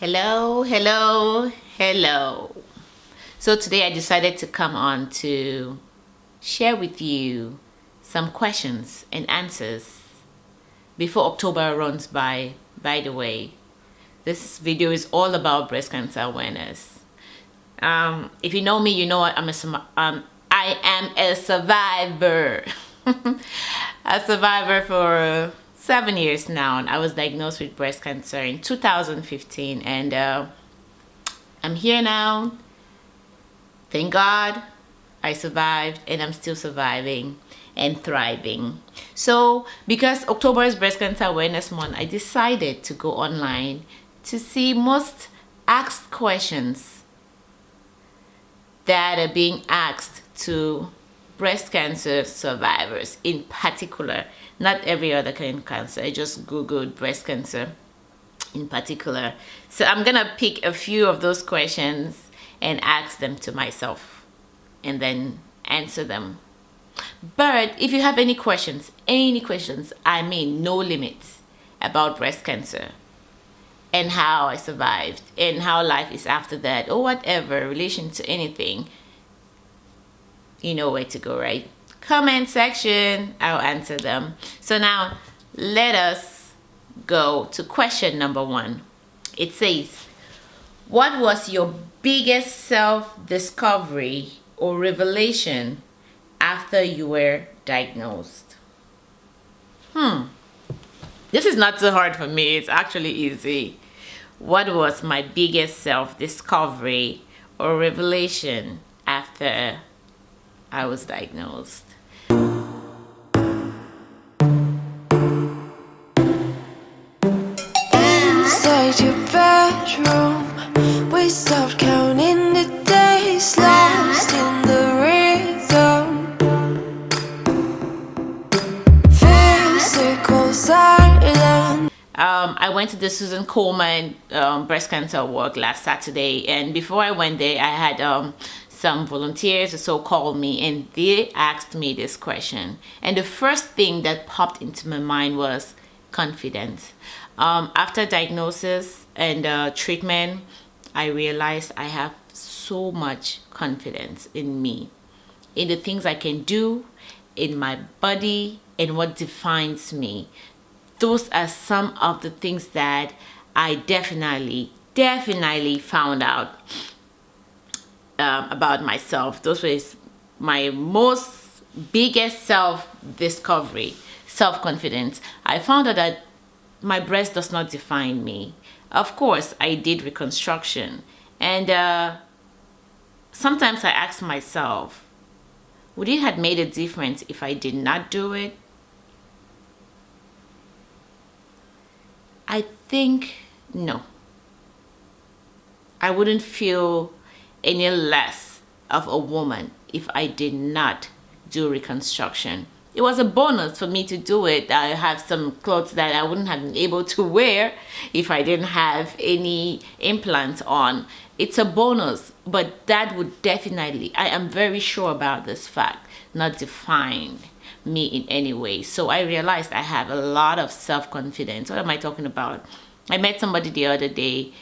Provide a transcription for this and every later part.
Hello, hello, hello. So today I decided to come on to share with you some questions and answers before October runs by. By the way, this video is all about breast cancer awareness. If you know me, you know I am a survivor. A survivor for 7 years now, and I was diagnosed with breast cancer in 2015, and I'm here now. Thank God I survived, and I'm still surviving and thriving. So because October is Breast Cancer Awareness Month, I decided to go online to see most asked questions that are being asked to breast cancer survivors in particular, not every other kind of cancer. I just googled breast cancer in particular. So I'm gonna pick a few of those questions and ask them to myself and then answer them. But if you have any questions, I mean no limits, about breast cancer and how I survived and how life is after that, or whatever relation to anything, you know where to go, right? Comment section, I'll answer them. So now let us go to question number 1. It says, what was your biggest self-discovery or revelation after you were diagnosed? This is not so hard for me. It's actually easy. What was my biggest self-discovery or revelation after I was diagnosed? Inside your bedroom, we stopped counting the days, lost in the rhythm. Physical silence. I went to the Susan Coleman breast cancer walk last Saturday, and before I went there, I had some volunteers or so called me, and they asked me this question. And the first thing that popped into my mind was confidence. After diagnosis and treatment, I realized I have so much confidence in me, in the things I can do, in my body, and what defines me. Those are some of the things that I definitely found out about myself. Those were my most biggest self-discovery, self-confidence. I found out that my breast does not define me. Of course, I did reconstruction, and sometimes I ask myself, would it have made a difference if I did not do it? I think no. I wouldn't feel any less of a woman if I did not do reconstruction. It was a bonus for me to do it. I have some clothes that I wouldn't have been able to wear if I didn't have any implants on. It's a bonus, but that would definitely, I am very sure about this fact, not define me in any way. So I realized I have a lot of self-confidence. What am I talking about? I met somebody the other day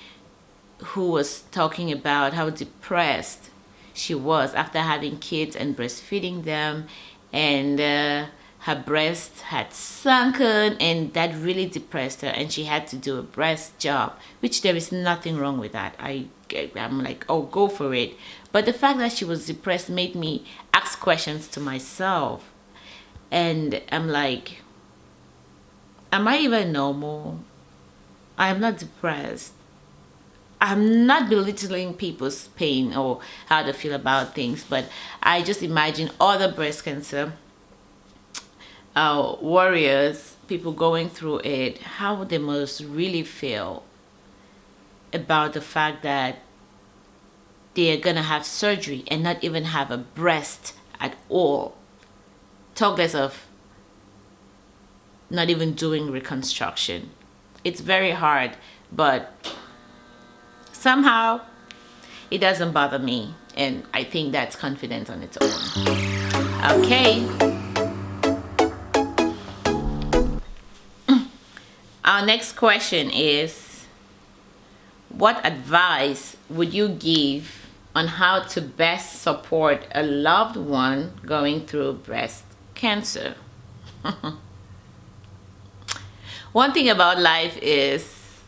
who was talking about how depressed she was after having kids and breastfeeding them, and her breast had sunken, and that really depressed her, and she had to do a breast job, which there is nothing wrong with that. I'm like, oh, go for it. But the fact that she was depressed made me ask questions to myself, and I'm like, am I even normal? I'm not depressed. I'm not belittling people's pain or how they feel about things, but I just imagine other breast cancer warriors, people going through it, how they must really feel about the fact that they're gonna have surgery and not even have a breast at all. Talk less of not even doing reconstruction. It's very hard, but somehow it doesn't bother me, and I think that's confidence on its own. Okay. Our next question is, What advice would you give on how to best support a loved one going through breast cancer? One thing about life is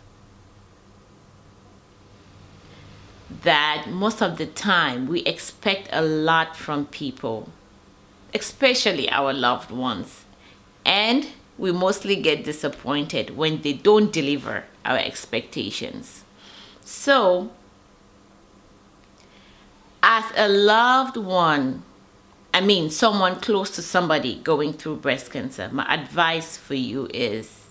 that most of the time we expect a lot from people, especially our loved ones, and we mostly get disappointed when they don't deliver our expectations. So, as a loved one, someone close to somebody going through breast cancer, my advice for you is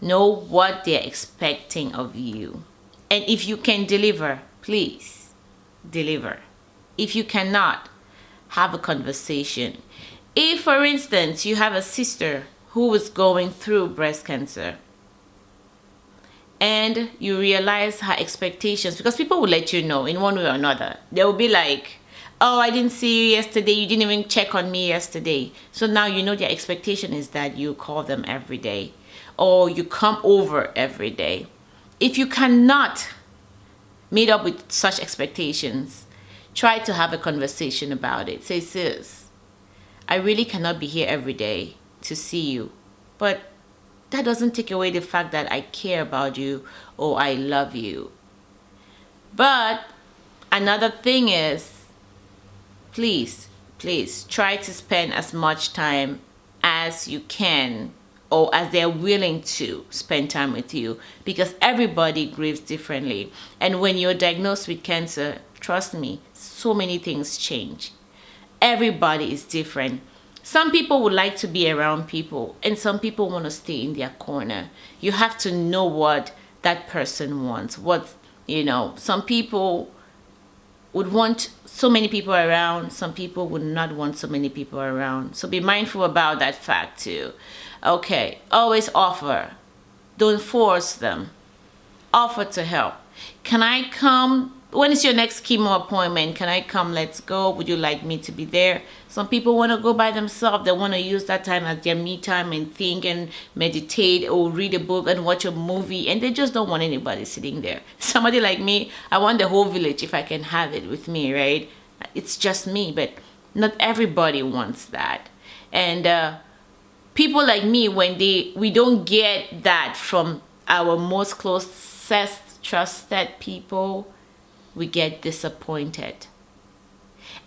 know what they're expecting of you. And if you can deliver, please deliver. If you cannot, have a conversation. If, for instance, you have a sister who is going through breast cancer and you realize her expectations, because people will let you know in one way or another. They will be like, oh, I didn't see you yesterday. You didn't even check on me yesterday. So now you know their expectation is that you call them every day or you come over every day. If you cannot meet up with such expectations, try to have a conversation about it. Say, sis, I really cannot be here every day to see you, but that doesn't take away the fact that I care about you or I love you. But another thing is, please try to spend as much time as you can or as they're willing to spend time with you, because everybody grieves differently. And when you're diagnosed with cancer, trust me, so many things change. Everybody is different. Some people would like to be around people and some people want to stay in their corner. You have to know what that person wants. Some people would want so many people around. Some people would not want so many people around. So be mindful about that fact too. Okay, always offer. Don't force them. Offer to help. Can I come? When is your next chemo appointment? Can I come? Let's go. Would you like me to be there? Some people want to go by themselves. They want to use that time as their me time and think and meditate or read a book and watch a movie, and they just don't want anybody sitting there. Somebody like me, I want the whole village if I can have it with me, right? It's just me, but not everybody wants that. And people like me, when we don't get that from our most closest trusted people, we get disappointed.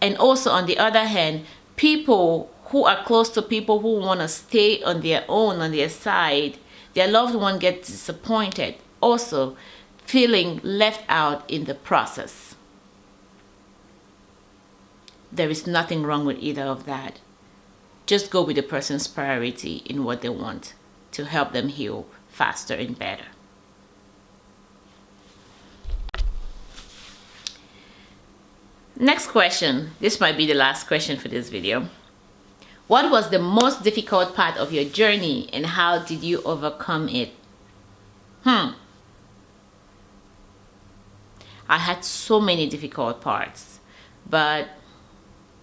And also on the other hand, people who are close to people who want to stay on their own, on their side, their loved one gets disappointed, also feeling left out in the process. There is nothing wrong with either of that. Just go with the person's priority in what they want to help them heal faster and better. Next question. This might be the last question for this video. What was the most difficult part of your journey and how did you overcome it? I had so many difficult parts, but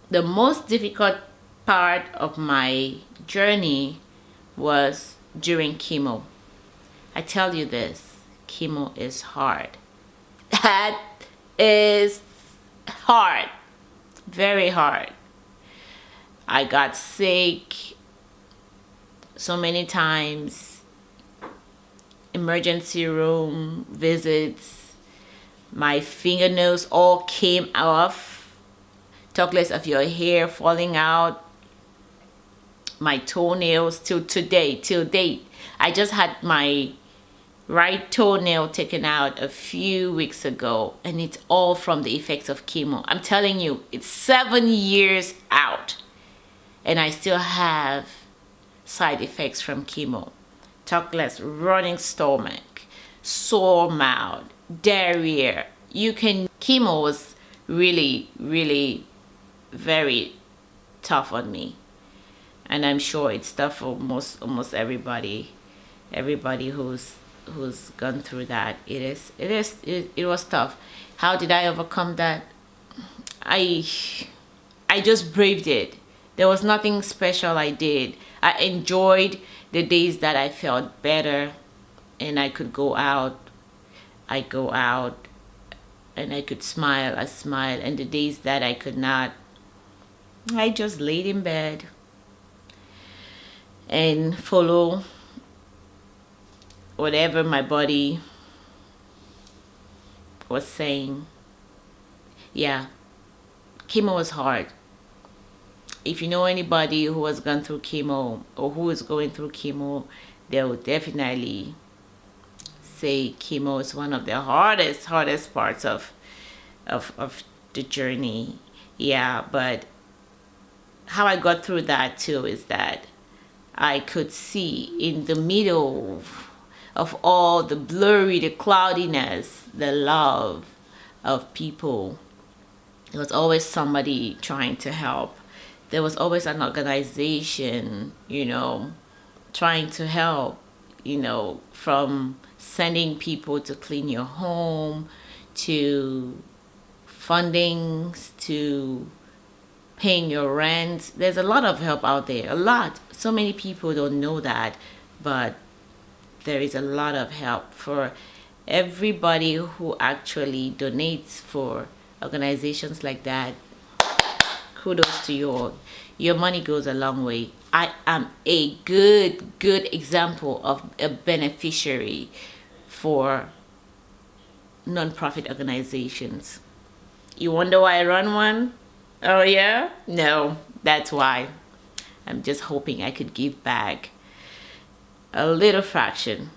the most difficult part of my journey was during chemo. I tell you this, chemo is hard. That is hard, very hard. I got sick so many times, emergency room visits, my fingernails all came off, talk less of your hair falling out, my toenails till date. I just had my right toenail taken out a few weeks ago, and it's all from the effects of chemo. I'm telling you, it's 7 years out and I still have side effects from chemo. Talk less, running stomach, sore mouth, diarrhea. Chemo was really, really very tough on me, and I'm sure it's tough for almost everybody who's gone through that. It was tough. How did I overcome that? I just braved it. There was nothing special I did. I enjoyed the days that I felt better and I could go out. I go out and I could smile, I smile. And the days that I could not, I just laid in bed and follow whatever my body was saying. Yeah, chemo was hard. If you know anybody who has gone through chemo or who is going through chemo, they will definitely say chemo is one of the hardest parts of the journey. Yeah, but how I got through that too is that I could see in the middle of all the blurry, the cloudiness, the love of people. There was always somebody trying to help. There was always an organization, trying to help, from sending people to clean your home, to fundings, to paying your rent. There's a lot of help out there, a lot. So many people don't know that, but there is a lot of help for everybody who actually donates for organizations like that. Kudos to you all. Your money goes a long way. I am a good example of a beneficiary for non-profit organizations. You wonder why I run one? Oh yeah? No, that's why. I'm just hoping I could give back a little fraction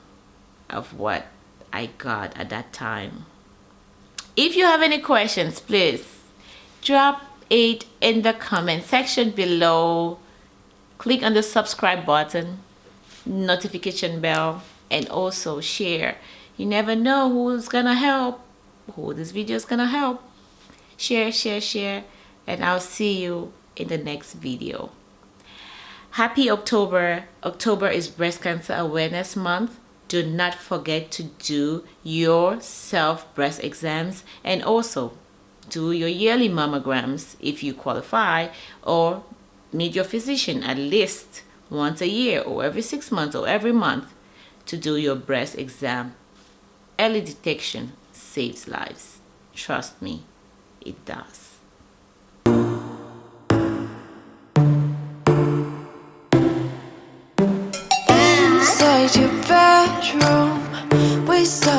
of what I got at that time. If you have any questions, please drop it in the comment section below. Click on the subscribe button, notification bell, and also share. You never know who's gonna help, who this video is gonna help. Share, and I'll see you in the next video. Happy October. October is Breast Cancer Awareness Month. Do not forget to do your self-breast exams and also do your yearly mammograms if you qualify, or meet your physician at least once a year or every 6 months or every month to do your breast exam. Early detection saves lives. Trust me, it does. Inside your bedroom, we start